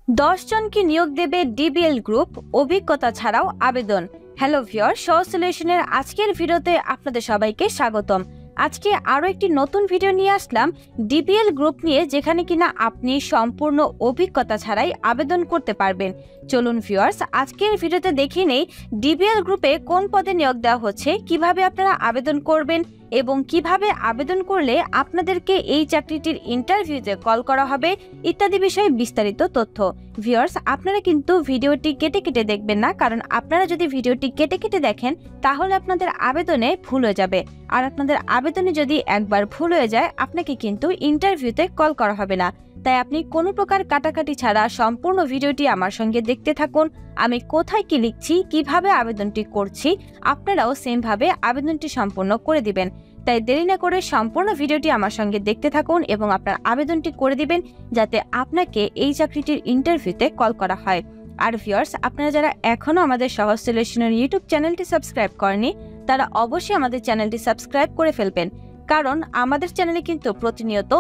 10 জনকে নিয়োগ দেবে ডিবিএল গ্রুপ, অভিজ্ঞতা ছাড়াও আবেদন। হ্যালো ভিউয়ার, সহজ সলিউশনের আজকের ভিডিওতে আপনাদের সবাইকে স্বাগতম। আজকে আরও একটি নতুন ভিডিও নিয়ে আসলাম ডিবিএল গ্রুপ নিয়ে, যেখানে কিনা আপনি সম্পূর্ণ অভিজ্ঞতা ছাড়াই আবেদন করতে পারবেন। চলুন ভিউয়ার্স, আজকের ভিডিওতে দেখে নেই ডিবিএল গ্রুপে কোন পদে নিয়োগ দেওয়া হচ্ছে, কিভাবে আপনারা আবেদন করবেন এবং কিভাবে আবেদন করলে আপনাদেরকে এই চাকরিটির ইন্টারভিউতে কল করা হবে ইত্যাদি বিষয়ে বিস্তারিত তথ্য। ভিউয়ার্স, আপনারা কিন্তু ভিডিওটি কেটে কেটে দেখবেন না, কারণ আপনারা যদি ভিডিওটি কেটে কেটে দেখেন তাহলে আপনাদের আবেদনে ভুল হয়ে যাবে, আর আপনাদের আবেদনে যদি একবার ভুল হয়ে যায় আপনাকে কিন্তু ইন্টারভিউতে কল করা হবে না। তাই আপনি কোনো প্রকার কাটাকাটি ছাড়া সম্পূর্ণ ভিডিওটি আমার সঙ্গে দেখতে থাকুন। আমি কোথায় কি লিখছি, কিভাবে আবেদনটি করছি, আপনারাও সেমভাবে আবেদনটি সম্পূর্ণ করে দিবেন। তাই দেরি না করে সম্পূর্ণ ভিডিওটি আমার সঙ্গে দেখতে থাকুন এবং আপনার আবেদনটি করে দিবেন, যাতে আপনাকে এই চাকরিটির ইন্টারভিউতে কল করা হয়। আর ভিউয়ার্স, আপনারা যারা এখনও আমাদের সহজ সলিউশনের ইউটিউব চ্যানেলটি সাবস্ক্রাইব করেনি, তারা অবশ্যই আমাদের চ্যানেলটি সাবস্ক্রাইব করে ফেলবেন, কারণ আমাদের চ্যানেলে কিন্তু প্রতিনিয়ত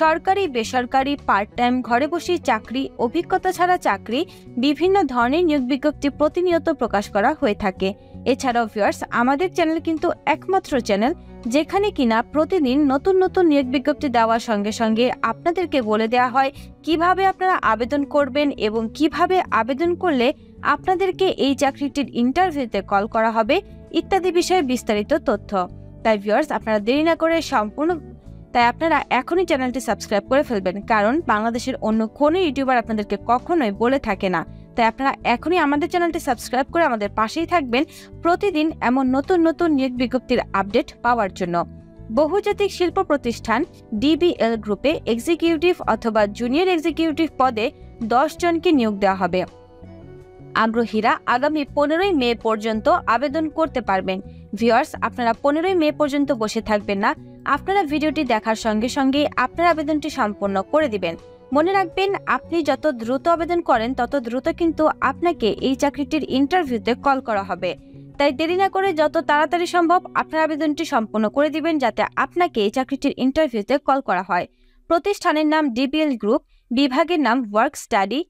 সরকারি, বেসরকারি, পার্ট টাইম, ঘরে বসে চাকরি, অভিজ্ঞতা ছাড়া চাকরি, বিভিন্ন ধরনের নিয়োগ বিজ্ঞপ্তি প্রতিনিয়ত প্রকাশ করা হয়ে থাকে। এছাড়াও ভিউয়ার্স, আমাদের চ্যানেল কিন্তু একমাত্র চ্যানেল যেখানে কিনা প্রতিদিন নতুন নতুন নিয়োগ বিজ্ঞপ্তি দেওয়ার সঙ্গে সঙ্গে আপনাদেরকে বলে দেওয়া হয় কিভাবে আপনারা আবেদন করবেন এবং কিভাবে আবেদন করলে আপনাদেরকে এই চাকরিটির ইন্টারভিউতে কল করা হবে ইত্যাদি বিষয়ে বিস্তারিত তথ্য। তাই ভিউয়ার্স, আপনারা দেরি না করে আপনারা এখনই চ্যানেলটি সাবস্ক্রাইব করে ফেলবেন, কারণ বাংলাদেশের অন্য কোনো ইউটিউবার আপনাদেরকে কখনোই বলে থাকে না। তাই আপনারা এখনই আমাদের চ্যানেলটি সাবস্ক্রাইব করে আমাদের পাশেই থাকবেন প্রতিদিন এমন নতুন নতুন নিয়োগ বিজ্ঞপ্তির আপডেট পাওয়ার জন্য। বহুজাতিক শিল্প প্রতিষ্ঠান ডিবিএল গ্রুপে এক্সিকিউটিভ অথবা জুনিয়র এক্সিকিউটিভ পদে 10 জনকে নিয়োগ দেওয়া হবে। আগ্রহীরা আগামী 15ই মে পর্যন্ত আবেদন করতে পারবেন। ভিউয়ার্স, আপনারা 15ই মে পর্যন্ত বসে থাকবেন না, আপনারা ভিডিওটি দেখার সঙ্গে সঙ্গে আপনার আবেদনটি সম্পন্ন করে দিবেন। মনে রাখবেন, আপনি যত দ্রুত আবেদন করেন তত দ্রুত কিন্তু আপনাকে এই চাকরিটির ইন্টারভিউতে কল করা হবে। তাই দেরি না করে যত তাড়াতাড়ি সম্ভব আপনার আবেদনটি সম্পন্ন করে দিবেন, যাতে আপনাকে এই চাকরিটির ইন্টারভিউতে কল করা হয়। প্রতিষ্ঠানের নাম ডিবিএল গ্রুপ, বিভাগের নাম ওয়ার্ক স্টাডি,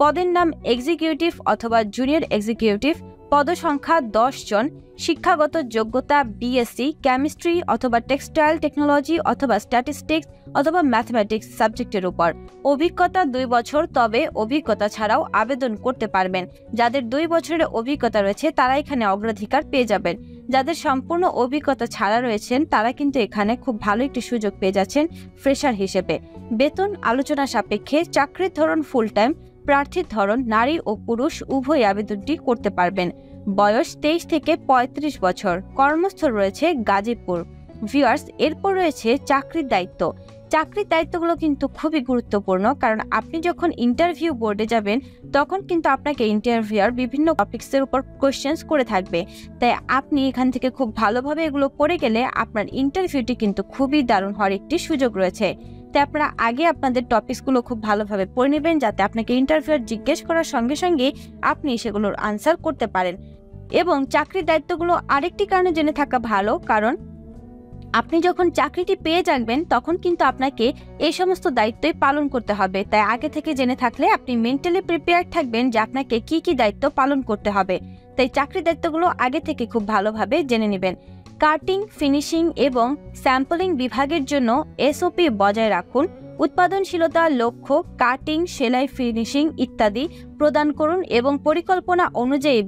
পদের নাম এক্সিকিউটিভ অথবা জুনিয়র এক্সিকিউটিভ, পদসংখ্যা 10 জন, শিক্ষাগত যোগ্যতা বিএসসি কেমিস্ট্রি অথবা টেক্সটাইল টেকনোলজি অথবা স্ট্যাটিস্টিক্স অথবা ম্যাথমেটিক্স সাবজেক্টের উপর, অভিজ্ঞতা 2 বছর, তবে অভিজ্ঞতা ছাড়াও আবেদন করতে পারবেন। যাদের 2 বছরের অভিজ্ঞতা রয়েছে তারা এখানে অগ্রাধিকার পেয়ে যাবেন। যাদের সম্পূর্ণ অভিজ্ঞতা ছাড়া রয়েছেন তারা কিন্তু এখানে খুব ভালো একটি সুযোগ পেয়ে যাচ্ছেন ফ্রেশার হিসেবে। বেতন আলোচনা সাপেক্ষে, চাকরির ধরন ফুল টাইম, প্রার্থীর ধরন নারী ও পুরুষ উভয় আবেদনটি করতে পারবেন। বয়স 23 থেকে 35 বছর, কর্মস্থল রয়েছে গাজীপুর। ভিউয়ার্স, এরপর রয়েছে চাকরির দায়িত্ব। চাকরির দায়িত্বগুলো কিন্তু খুবই গুরুত্বপূর্ণ, কারণ আপনি যখন ইন্টারভিউ বোর্ডে যাবেন তখন কিন্তু আপনাকে ইন্টারভিউয়ার বিভিন্ন টপিক্সের উপর কোয়েশ্চেন্স করে থাকবে। তাই আপনি এখান থেকে খুব ভালোভাবে এগুলো করে গেলে আপনার ইন্টারভিউটি কিন্তু খুবই দারুণ হওয়ার একটি সুযোগ রয়েছে। তাই আপনারা আগে আপনাদের টপিকসগুলো খুব ভালোভাবে পড়ে নেবেন, যাতে আপনাকে ইন্টারভিউয়ার জিজ্ঞেস করার সঙ্গে সঙ্গে আপনি সেগুলোর আনসার করতে পারেন। এবং চাকরির দায়িত্বগুলো আরেকটি কারণে জেনে থাকা ভালো, কারণ আপনি যখন চাকরিটি পেয়ে যাবেন তখন কিন্তু আপনাকে এই সমস্ত দায়িত্বই পালন করতে হবে। তাই আগে থেকে জেনে থাকলে আপনি মেন্টালি প্রিপেয়ার থাকবেন যে আপনাকে কি কি দায়িত্ব পালন করতে হবে। তাই চাকরির দায়িত্বগুলো আগে থেকে খুব ভালোভাবে জেনে নেবেন। কাটিং, ফিনিশিং এবং স্যাম্পলিং বিভাগের জন্য এসওপি বজায় রাখুন। উৎপাদনশীলতা লক্ষ্য, কাটিং, সেলাই, ফিনিশিং ইত্যাদি প্রদান করুন এবং পরিকল্পনা অনুযায়ী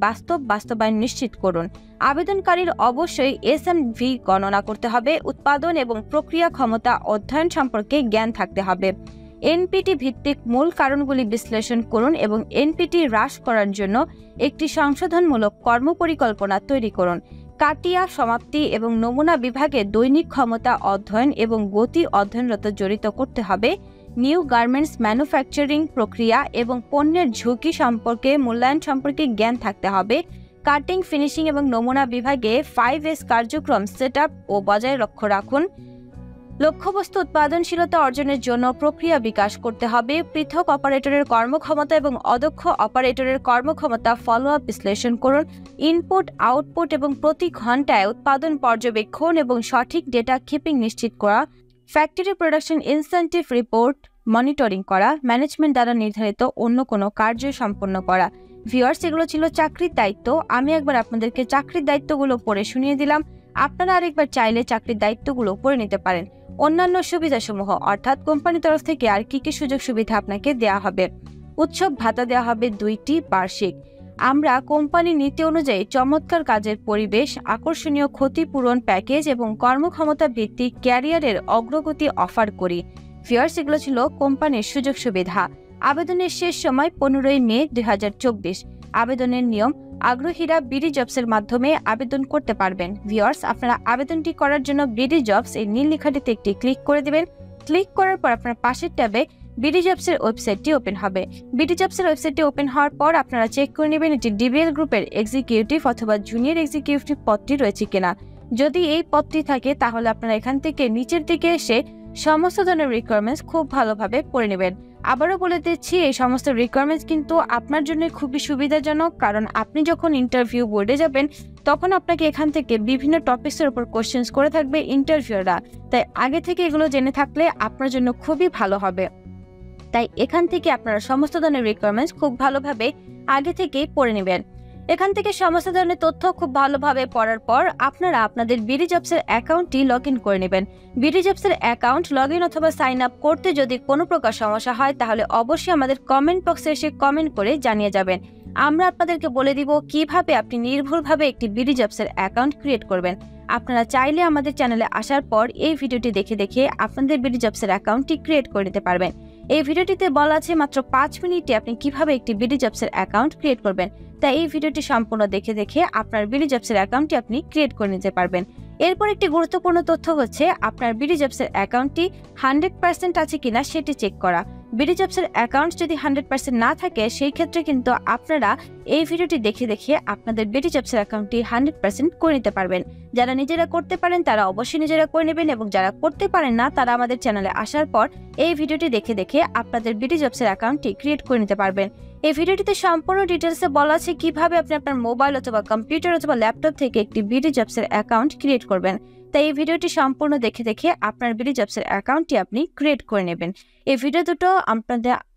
বাস্তবায়ন নিশ্চিত করুন। আবেদনকারীর অবশ্যই এসএমভি গণনা করতে হবে। উৎপাদন এবং প্রক্রিয়া ক্ষমতা অধ্যয়ন সম্পর্কে জ্ঞান থাকতে হবে। এনপিটি ভিত্তিক মূল কারণগুলি বিশ্লেষণ করুন এবং এনপিটি হ্রাস করার জন্য একটি সংশোধনমূলক কর্মপরিকল্পনা তৈরি করুন। কাটিয়া, সমাপ্তি এবং নমুনা বিভাগে দৈনিক ক্ষমতা অধ্যয়ন এবং গতি অধ্যয়নরত জড়িত করতে হবে। নিউ গার্মেন্টস ম্যানুফ্যাকচারিং প্রক্রিয়া এবং পণ্যের ঝুঁকি সম্পর্কে মূল্যায়ন সম্পর্কে জ্ঞান থাকতে হবে। কাটিং, ফিনিশিং এবং নমুনা বিভাগে 5S কার্যক্রম সেট আপ ও বজায় রাখুন। লক্ষ্যবস্তু উৎপাদনশীলতা অর্জনের জন্য প্রক্রিয়া বিকাশ করতে হবে। পৃথক অপারেটরের কর্মক্ষমতা এবং অদক্ষ অপারেটরের কর্মক্ষমতা ফলো আপ বিশ্লেষণ করুন। ইনপুট, আউটপুট এবং প্রতি ঘন্টায় উৎপাদন পর্যবেক্ষণ এবং সঠিক ডেটা কিপিং নিশ্চিত করা। Factory production incentive report monitoring করা, ম্যানেজমেন্ট দ্বারা নির্ধারিত অন্য কোনো কার্য সম্পন্ন করা। ভিউয়ার্স, এগুলো ছিল চাকরির দায়িত্ব। আমি একবার আপনাদেরকে চাকরির দায়িত্বগুলো পড়ে শুনিয়ে দিলাম। আপনারা আরেকবার চাইলে চাকরির দায়িত্বগুলো পড়ে নিতে পারেন। অন্যান্য সুবিধাসমূহ অর্থাৎ কোম্পানির তরফ থেকে আর কি কি সুযোগ সুবিধা আপনাকে দেওয়া হবে। উৎসব ভাতা দেওয়া হবে 2টি বার্ষিক। আমরা কোম্পানির নীতি অনুযায়ী চমৎকার কাজের পরিবেশ, আকর্ষণীয় ক্ষতিপূরণ প্যাকেজ এবং কর্মক্ষমতা ভিত্তিক ক্যারিয়ারের অগ্রগতি অফার করি। ভিউয়ার্স, এগুলো ছিল কোম্পানির সুযোগ সুবিধা। আবেদনের শেষ সময় 15ই মে 2024। আবেদনের নিয়ম: আগ্রহীরা বিডি জবসের মাধ্যমে আবেদন করতে পারবেন। ভিউয়ার্স, আপনারা আবেদনটি করার জন্য বিডি জবস এই নীল লেখাটিতে একটি ক্লিক করে দিবেন। ক্লিক করার পর আপনার পাশের ট্যাবে বিডি জবসের ওয়েবসাইটটি ওপেন হবে। বিডি জবসের ওয়েবসাইটটি ওপেন হওয়ার পর আপনারা চেক করে নেবেন এটি ডিবিএল গ্রুপের এক্সিকিউটিভ অথবা জুনিয়র এক্সিকিউটিভ পদটি রয়েছে কিনা। যদি এই পদটি থাকে তাহলে আপনারা এখান থেকে নিচের দিকে এসে সমস্ত ধরনের রিকোয়ারমেন্টস খুব ভালোভাবে পড়ে নেবেন। আবারও বলে দিচ্ছি, এই সমস্ত রিকোয়ারমেন্টস কিন্তু আপনার জন্য খুবই সুবিধাজনক, কারণ আপনি যখন ইন্টারভিউ বোর্ডে যাবেন তখন আপনাকে এখান থেকে বিভিন্ন টপিকসের উপর কোশ্চেন্স করে থাকবে ইন্টারভিউরা। তাই আগে থেকে এগুলো জেনে থাকলে আপনার জন্য খুবই ভালো হবে। তাই এখান থেকে আপনারা সমস্ত ধরনের রিকোয়ারমেন্টস খুব ভালোভাবে আগে থেকেই পড়ে নেবেন। এখান থেকে সমস্ত ধরনের তথ্য খুব ভালোভাবে পড়ার পর আপনারা আপনাদের বিডি জবসের অ্যাকাউন্টটি লগ ইন করে নেবেন। বিডি জবসের অ্যাকাউন্ট লগ ইন অথবা সাইন আপ করতে যদি কোনো প্রকার সমস্যা হয় তাহলে অবশ্যই আমাদের কমেন্ট বক্সে এসে কমেন্ট করে জানিয়ে যাবেন। আমরা আপনাদেরকে বলে দিব কিভাবে আপনি নির্ভুলভাবে একটি বিডি জবসের অ্যাকাউন্ট ক্রিয়েট করবেন। আপনারা চাইলে আমাদের চ্যানেলে আসার পর এই ভিডিওটি দেখে দেখে আপনাদের বিডি জবসের অ্যাকাউন্টটি ক্রিয়েট করে নিতে পারবেন। এই ভিডিওটিতে বলা আছে মাত্র 5 মিনিটে আপনি কিভাবে একটি বিডি জবসের অ্যাকাউন্ট ক্রিয়েট করবেন। তাই এই ভিডিওটি সম্পূর্ণ দেখে দেখে আপনার বিডি জবসের অ্যাকাউন্টটি আপনি ক্রিয়েট করে নিতে পারবেন। এরপর একটি গুরুত্বপূর্ণ তথ্য হচ্ছে আপনার বিডি জবসের অ্যাকাউন্টটি 100% আছে কিনা সেটি চেক করা। বিডি জবসের অ্যাকাউন্ট যদি 100% না থাকে সেই ক্ষেত্রে কিন্তু আপনারা এই ভিডিওটি দেখে দেখে আপনাদের বিডি জবসের অ্যাকাউন্টটি 100% করে নিতে পারবেন। যারা নিজেরা করতে পারেন তারা অবশ্যই নিজেরা করে নেবেন, এবং যারা করতে পারেন না তারা আমাদের চ্যানেলে আসার পর এই ভিডিওটি দেখে দেখে আপনাদের বিডি জবসের অ্যাকাউন্টটি ক্রিয়েট করে নিতে পারবেন। এই ভিডিওটিতে সম্পূর্ণ ডিটেলসে বলা আছে কিভাবে আপনি আপনার মোবাইল অথবা কম্পিউটার অথবা ল্যাপটপ থেকে একটি বিডি জবসের অ্যাকাউন্ট ক্রিয়েট করবেন। তাই এই ভিডিওটি সম্পূর্ণ দেখে দেখে আপনার বিডি জবসের অ্যাকাউন্টটি আপনি ক্রিয়েট করে নেবেন। এই ভিডিও দুটো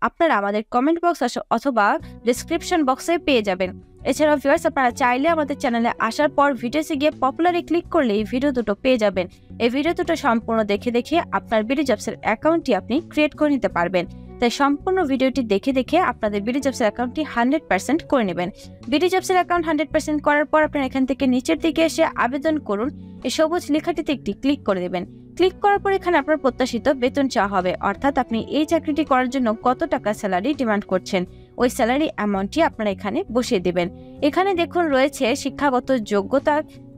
আপনারা আমাদের কমেন্ট বক্স অথবা ডেসক্রিপশন বক্সে পেয়ে যাবেন। এছাড়াও ভিউয়ার্স, আপনারা চাইলে আমাদের চ্যানেলে আসার পর ভিডিওতে গিয়ে পপুলারে ক্লিক করলে এই ভিডিও দুটো পেয়ে যাবেন। এই ভিডিও দুটো সম্পূর্ণ দেখে দেখে আপনার বিডি জবসের অ্যাকাউন্টটি আপনি ক্রিয়েট করে নিতে পারবেন। তাই সম্পূর্ণ ভিডিওটি দেখে দেখে আপনাদের বিডি জবসের অ্যাকাউন্টটি 100% করে নেবেন। বিডি জবসের অ্যাকাউন্ট 100% করার পর আপনারা এখান থেকে নিচের দিকে এসে আবেদন করুন এই সবুজ লেখাটিতে একটি ক্লিক করে দেবেন। ক্লিক করার পর এখানে আপনার প্রত্যাশিত বেতন চাওয়া হবে, অর্থাৎ আপনি এই চাকরিটি করার জন্য কত টাকা স্যালারি ডিমান্ড করছেন ওই স্যালারি অ্যামাউন্টটি আপনারা এখানে বসিয়ে দেবেন। এখানে দেখুন রয়েছে শিক্ষাগত যোগ্যতা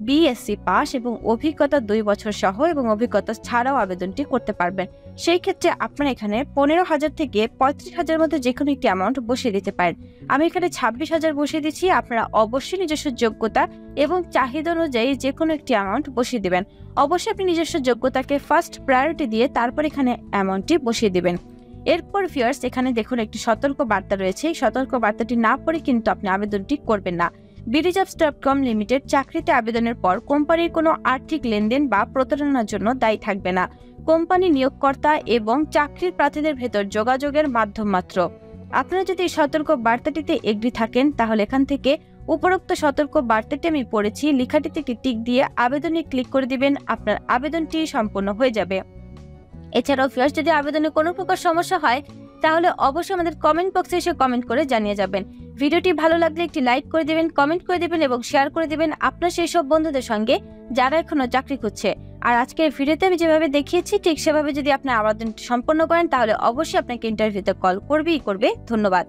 বিএসসি পাস এবং অভিজ্ঞতা 2 বছর সহ, এবং অভিজ্ঞতা ছাড়াও আবেদনটি করতে পারবেন। সেই ক্ষেত্রে আপনারা এখানে 15,000 থেকে 35,000 মধ্যে যে কোনো একটি অ্যামাউন্ট বসিয়ে দিতে পারেন। আমি এখানে 26,000 বসিয়ে দিচ্ছি। আপনারা অবশ্যই নিজস্ব যোগ্যতা এবং চাহিদা অনুযায়ী যে কোনো একটি অ্যামাউন্ট বসিয়ে দিবেন। অবশ্যই আপনি নিজস্ব যোগ্যতাকে ফার্স্ট প্রায়োরিটি দিয়ে তারপর এখানে অ্যামাউন্টটি বসিয়ে দিবেন। এরপর ভিউয়ার্স, এখানে দেখুন একটি সতর্ক বার্তা রয়েছে। এই সতর্ক বার্তাটি না পড়ে কিন্তু আপনি আবেদনটি করবেন না। bdjobs.com লিমিটেড চাকরিতে আবেদনের পর কোম্পানির কোনো আর্থিক লেনদেন বা প্রতারণার জন্য দায়ী থাকবে না। কোম্পানি নিয়োগকর্তা এবং চাকরির প্রার্থীদের ভেতর যোগাযোগের মাধ্যম মাত্র। আপনারা যদি এই সতর্ক বার্তাটিতে এগ্রি থাকেন তাহলে এখান থেকে উপরোক্ত সতর্ক বার্তাটি আমি পড়েছি লেখাটিতে একটি টিক দিয়ে আবেদনে ক্লিক করে দিবেন। আপনার আবেদনটি সম্পূর্ণ হয়ে যাবে। এছাড়াও ভিউয়ার্স, যদি আবেদনে কোনো প্রকার সমস্যা হয় তাহলে অবশ্যই আমাদের কমেন্ট বক্সে এসে কমেন্ট করে জানিয়ে যাবেন। ভিডিওটি ভালো লাগলে একটি লাইক করে দিবেন, কমেন্ট করে দিবেন এবং শেয়ার করে দিবেন আপনার সেই সব বন্ধুদের সঙ্গে যারা এখনো চাকরি খুঁজছে। আর আজকের ভিডিওতে আমি যেভাবে দেখিয়েছি ঠিক সেভাবে যদি আপনি আবেদনটি সম্পন্ন করেন তাহলে অবশ্যই আপনাকে ইন্টারভিউতে কল করবে। ধন্যবাদ।